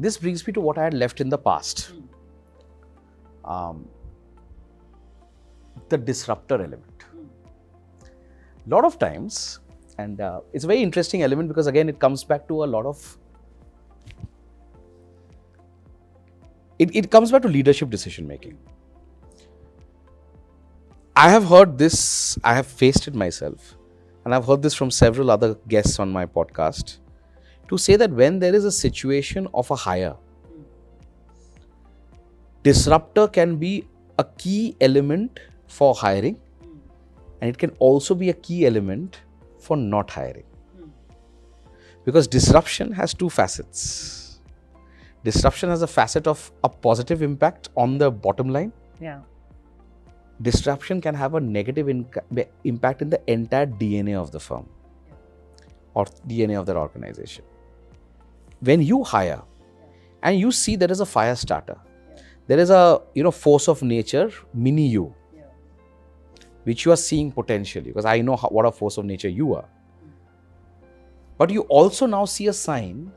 This brings me to what I had left in the past. The disruptor element. A lot of times, and it's a very interesting element because again, it comes back to a lot of, it comes back to leadership decision making. I have heard this, I have faced it myself, and I've heard this from several other guests on my podcast, to say that when there is a situation of a hire, disruptor can be a key element for hiring, and it can also be a key element for not hiring. Because disruption has two facets. Disruption has a facet of a positive impact on the bottom line. Yeah. Disruption can have a negative impact in the entire DNA of the firm or DNA of their organization. When you hire and you see there is a fire starter, there is a force of nature, mini you, which you are seeing potentially, because I know what a force of nature you are. But you also now see a sign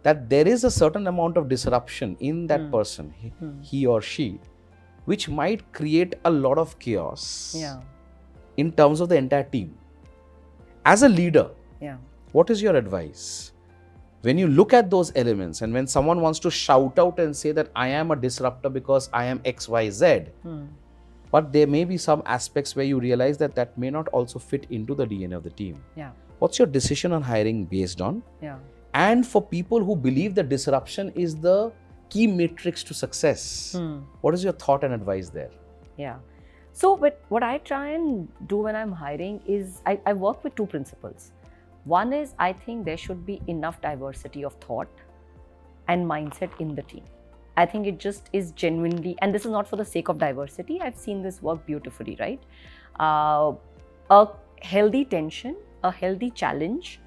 that there is a certain amount of disruption in that person, he or she, which might create a lot of chaos in terms of the entire team. As a leader, what is your advice? When you look at those elements and when someone wants to shout out and say that I am a disruptor because I am XYZ, but there may be some aspects where you realize that that may not also fit into the DNA of the team. What's your decision on hiring based on? And for people who believe that disruption is the key matrix to success, what is your thought and advice there? So what I try and do when I'm hiring is I work with two principles. One is I think there should be enough diversity of thought and mindset in the team. I think it just is genuinely, and this is not for the sake of diversity, I've seen this work beautifully, right? A healthy tension, a healthy challenge,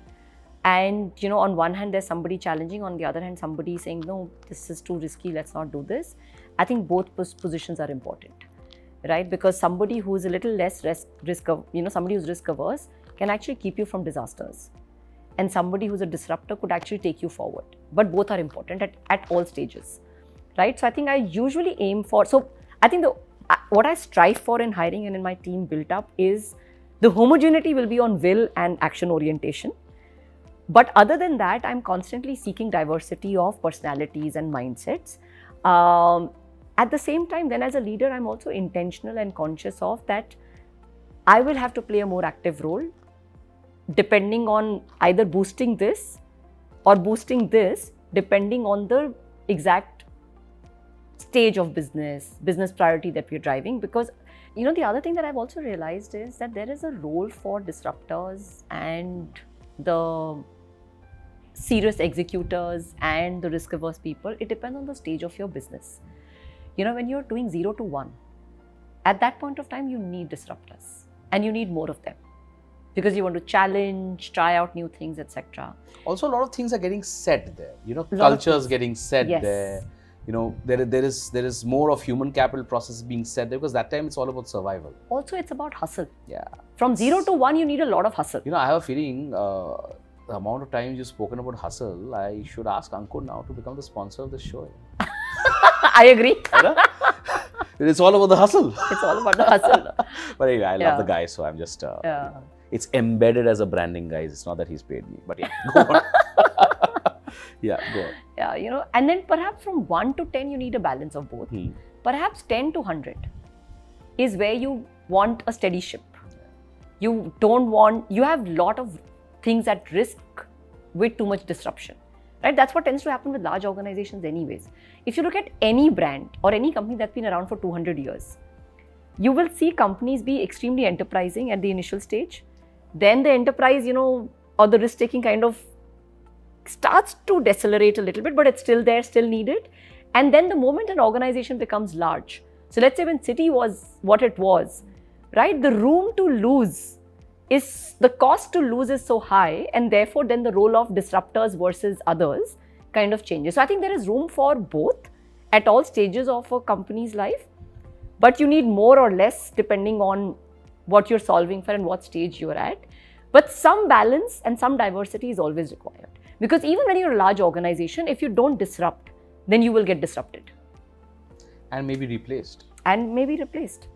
and on one hand there's somebody challenging, on the other hand somebody saying, no, this is too risky, let's not do this. I think both positions are important, right? Because somebody who is a little less somebody who's risk averse can actually keep you from disasters, and somebody who's a disruptor could actually take you forward. But both are important at all stages, right? So I think I usually aim for, so I think what I strive for in hiring and in my team built up is the homogeneity will be on will and action orientation. But other than that, I'm constantly seeking diversity of personalities and mindsets. At the same time, then as a leader, I'm also intentional and conscious of that I will have to play a more active role depending on either boosting this or boosting this, depending on the exact stage of business priority that we're driving. Because the other thing that I've also realized is that there is a role for disruptors and the serious executors and the risk-averse people. It depends on the stage of your business. When you're doing 0 to 1, at that point of time, you need disruptors and you need more of them because you want to challenge, try out new things, etc. Also, a lot of things are getting set there. Cultures getting set there. There is more of human capital process being set there because that time it's all about survival. Also, it's about hustle. From 0 to 1, you need a lot of hustle. I have a feeling the amount of times you've spoken about hustle, I should ask Ankur now to become the sponsor of the show. I agree. It's all about the hustle. It's all about the hustle. But anyway, I love the guy, so I'm just... It's embedded as a branding, guys. It's not that he's paid me. But go on. Go on. And then perhaps from 1 to 10, you need a balance of both. Perhaps 10 to 100 is where you want a steady ship. You have a lot of things at risk with too much disruption. Right? That's what tends to happen with large organizations anyways. If you look at any brand or any company that's been around for 200 years, you will see companies be extremely enterprising at the initial stage. Then the enterprise, or the risk-taking kind of starts to decelerate a little bit, but it's still there, still needed. And then the moment an organization becomes large, so let's say when Citi was what it was, right? The room to lose the cost to lose is so high, and therefore then the role of disruptors versus others kind of changes. So I think there is room for both at all stages of a company's life, but you need more or less depending on what you're solving for and what stage you're at. But some balance and some diversity is always required. Because even when you're a large organization, if you don't disrupt, then you will get disrupted And maybe replaced. and maybe replaced.